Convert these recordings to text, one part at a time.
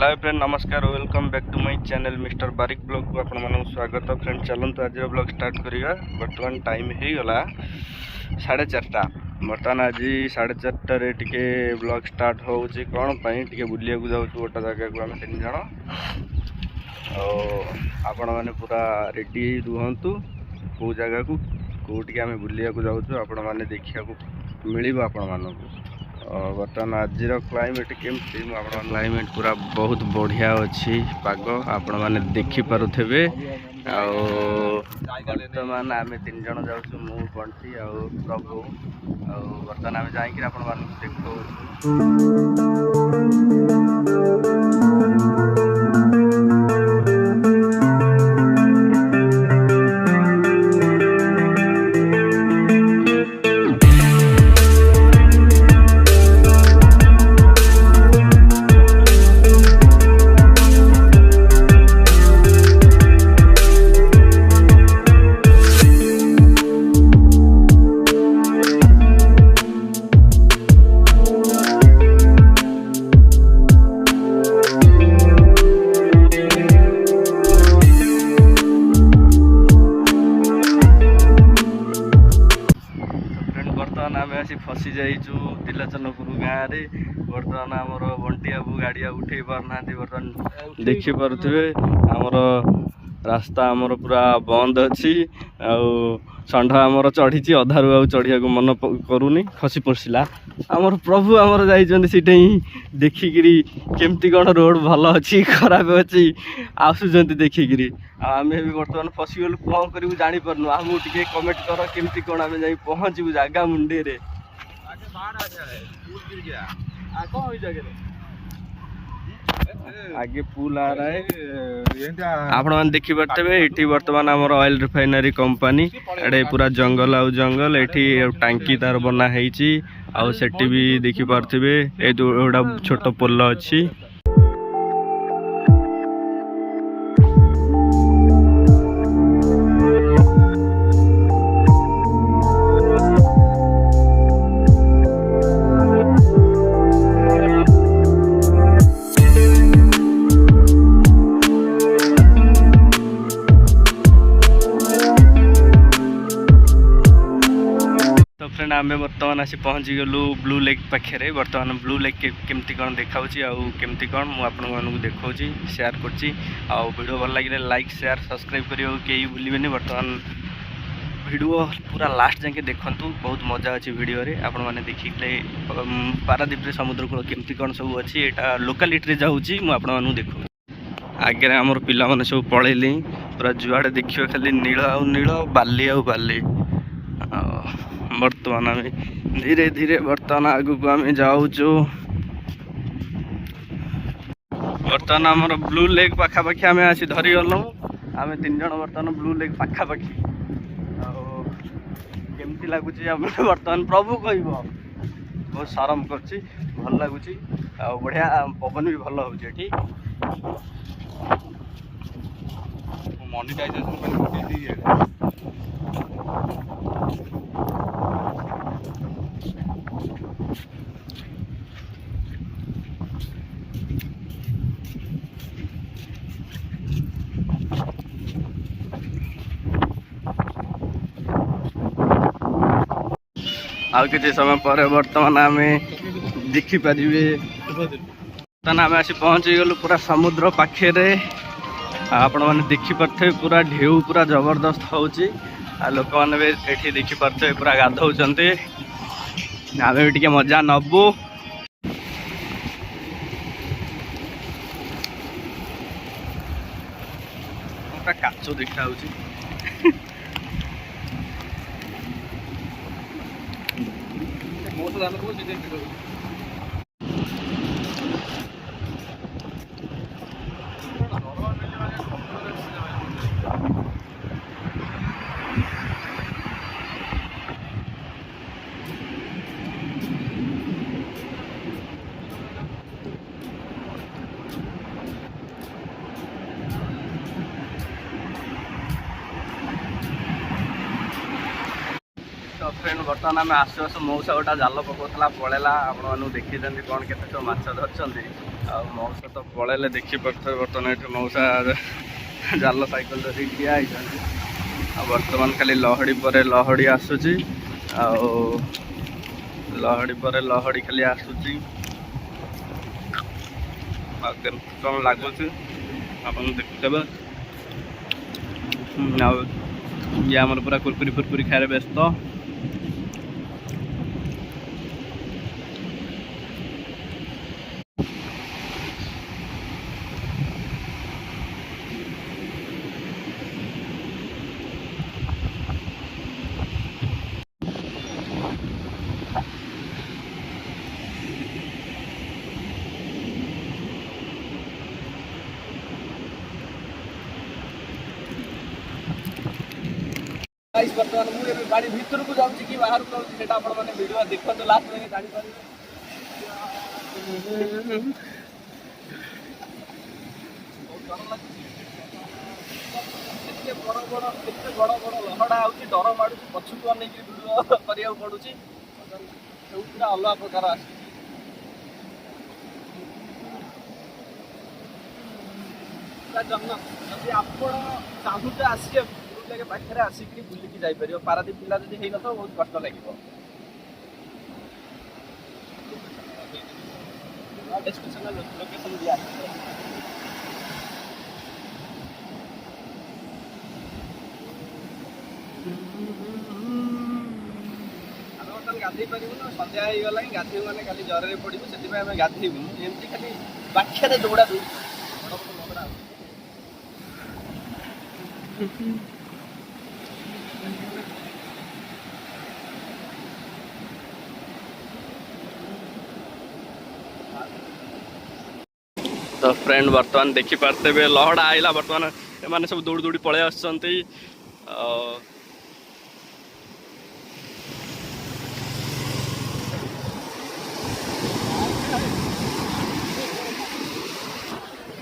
हाय friend नमस्कार welcome back to my channel mister Barik blog को आपण मानक स्वागत। फ्रेंड चलते आज ब्लॉग स्टार्ट करिया। बर्तमान टाइम हो गला 4:30। बर्तमान आज 4:30 टिके ब्लॉग स्टार्ट होउची कोन पई टिके बुलिया को जाउछु गोटा जगह को हम तीन जण। आपण माने पूरा रेडी रुहंतु को जगह को कोटिके हम बुलिया को जाउछु आपण माने देखिया को मिलिबो आपण मानक। बर्तमान आज क्लाइमेट केमती क्लाइमेट पूरा बहुत बढ़िया अच्छी पाग आपण मैंने देखिपे। बर्तमान आम तीन जन जाऊँ मु बंटी आ प्रभु बर्तमान आम जाकि आपण मानक देखो। फसी जाइचु तिलाचनपुर गाँव में। बर्तमान आमर बंटी बाबू गाड़िया उठे पारना। बर्तमान देखी पारे आमर रास्ता आमर पूरा बंद अच्छी षंढ आमर चढ़ी अधारू आ चढ़िया को मन करूनी खसी पशिला। आमर प्रभु आमर जाइछन्ति ही देखिकी केमती कौन रोड भल अच्छी खराब अच्छी आसुचंती देखिकी। आम भी बर्तमान फसीगलु कौन करूँ जापारू। आमको टे कमेंट कर केमती कौन आम जा पहुँचू जगह मुंडे रे। आगे पुल आ रहा है आपण मैंने देखी पारे। ये बर्तमान आमर ऑयल रिफाइनरी कंपनी एडे पूरा जंगल आउ जंगल एठी टांकी तार बना हेची आउ सेठी भी देखी पारथिबे। ए दोडा छोट पोल अछि। फ्रेंड आम बर्तमान आसी पहुँची गलु ब्लू लेक पाखे। बर्तमान ब्लू लेक केमती कौन देखा केमती कौन मुझे देखा शेयर करो। भल लगे लाइक शेयर सब्सक्राइब करियो कहीं भूलें। बर्तमान वीडियो पूरा लास्ट जाके देखु बहुत मजा अच्छी वीडियो रे। आपण मैंने देखिले पारादीप समुद्र कूल केमती कौन सब अच्छी यहाँ लोकालिटी जाऊँगी मुझे देखो। आगे आमर पिला माने सब पलैली पूरा जुआड़े देखिए खाली नील आ नील बाली आ बाली। बर्तमान आम धीरे धीरे बर्तमान आगू को आम जाऊँ। बर्तमान आमर ब्लू लेक पाखापाखि आम आसी धरी गलु। आम तीन जन बर्तमान ब्लू लेक पाखापाखि केमती लगुच बर्तमान प्रभु कह बहुत शरम कर भल लगुच बढ़िया पवन भी भल हो। आउ किसी समय पर बर्तमान आम देखिपारे। बर्तमान आम आसी पहुँची गलु पूरा समुद्र पाखे। आपण मैंने देखिपे पूरा ढेउ पूरा जबरदस्त होची। लोक मैंने भी ये देखिपे पूरा गाधौंट। आम भी टे मजा नबू। पूरा काच देखा फ्रेंड बर्तमान आम आसु आसु मौसा गोटा जाल पकाला पड़ेगा आपण देखी कौन के सब माछ धरती मौसा तो पड़े देखिपे बर्तमान ये मौसा जाल साइकिल धरिक ठिया बर्तमान खाली लहड़ी पर लहड़ी आसूची लहड़ी पर लहड़ी खाली आसूची कौन लगुच आप देखुवे ये आमर पूरा कुरकुरी फुरकुरी खाए व्यस्त बर्तमान मुझे गाड़ी भीतर को जाऊँ कि बाहर को जाऊँ वीडियो देखो तो लास्ट में जापर बड़ बड़ लहड़ा आ डर माड़ू पछुक अनेक वीडियो करा पड़ुची पूरा अलग प्रकार आस जब आप चाहूचे आसिए पाखे आसिक बुलिकी जापर पारादीप जिला जब है न बहुत कष्ट लगे डिस्क्रिप्शन लोकेशन दिया गाधे पारू सन्ध्या हो गला गाधे मैंने खाली जर पड़ू से आम गाधेबू एमती खाली पाखे दौड़ा दू बड़ा तो फ्रेंड बर्तमान देखी पारते लहड़ा आइला बर्तमान एमाने सब दौड़ी दौड़ी पड़े आसुचंती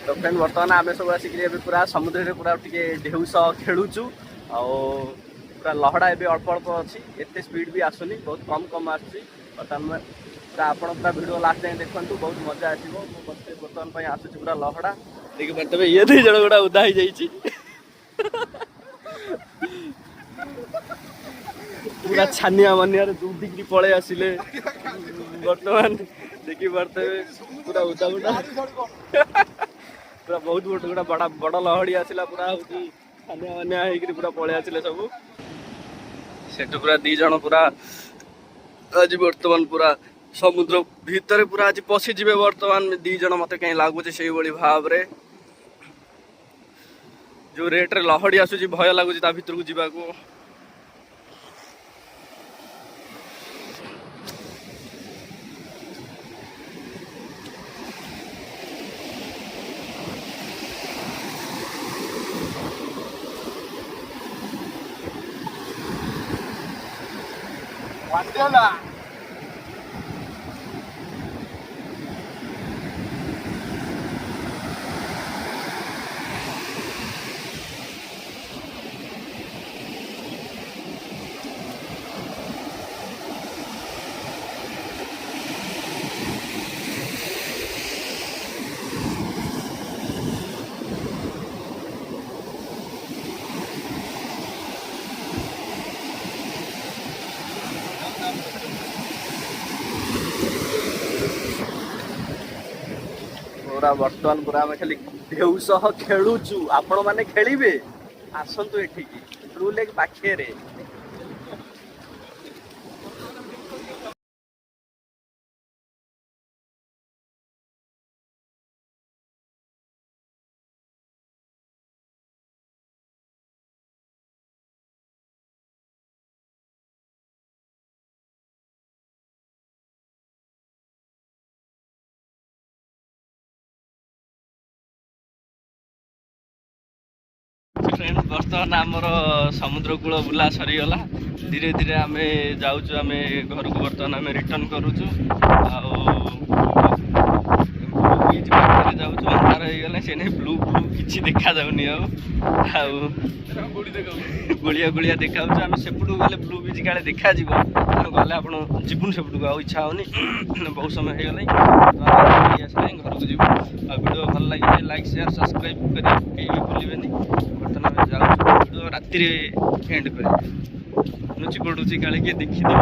तो फ्रेंड बर्तमान आम सब आसिक पूरा समुद्र में पूरा टे ढेउस खेलुचु पूरा लहड़ा एवं अल्प अल्प अच्छी एत स्पीड भी आसुनी बहुत कम कम आसुची बर्तमान पूरा आप पूरा वीडियो लास्ट जाए देखु बहुत मजा आसो बर्तमान आसूँ पूरा लहड़ा देखिए पारे ये दुई जन गोटा उदा हो जाइए पूरा छानिया मानिया दूधिकी पड़े आसिले बर्तमान देखी पारे पूरा उदा उदा पूरा बहुत गोटे बड़ा बड़ लहड़ी आसला पूरा हूँ छानिया मानिया होकर पूरा पड़े आसिले सब से पूरा दी जन पूरा आज बर्तमान पूरा समुद्र भितर पूरा आज पशिजे बर्तमान दी जन मत कहीं लगुच से भाव रे जो रेट रे लहड़ी आसूची भय लगुच भितर को जीवा को पूरा बर्तमान पूरा आम खाली ढेउ सह खेलुचु आपण मैंने खेलिबे आसतु एठिकी ट्रू लेक पाखे रे फ्रेंड बर्तमान आमर समुद्र कूल बुला सरीगला धीरे धीरे आम जाऊँ आम घर को बर्तमान आम रिटर्न करुचु बीच पाखे जाऊँ अंधार हो गला से ब्लू ब्लू किसी देखा जाऊनी गोलिया गोलिया देखा आम सेपटू गले ब्लू बीच काले देखा आम गले आप जीवन सेपटू आउ इच्छा होनी बहुत समय हो गला घर को जीव वीडियो भल लगे लाइक शेयर सब्सक्राइब करें भूलें बर्तमान जाऊँ वीडियो राति एंड कर लुचि पड़ुची काले किए देखीदेव।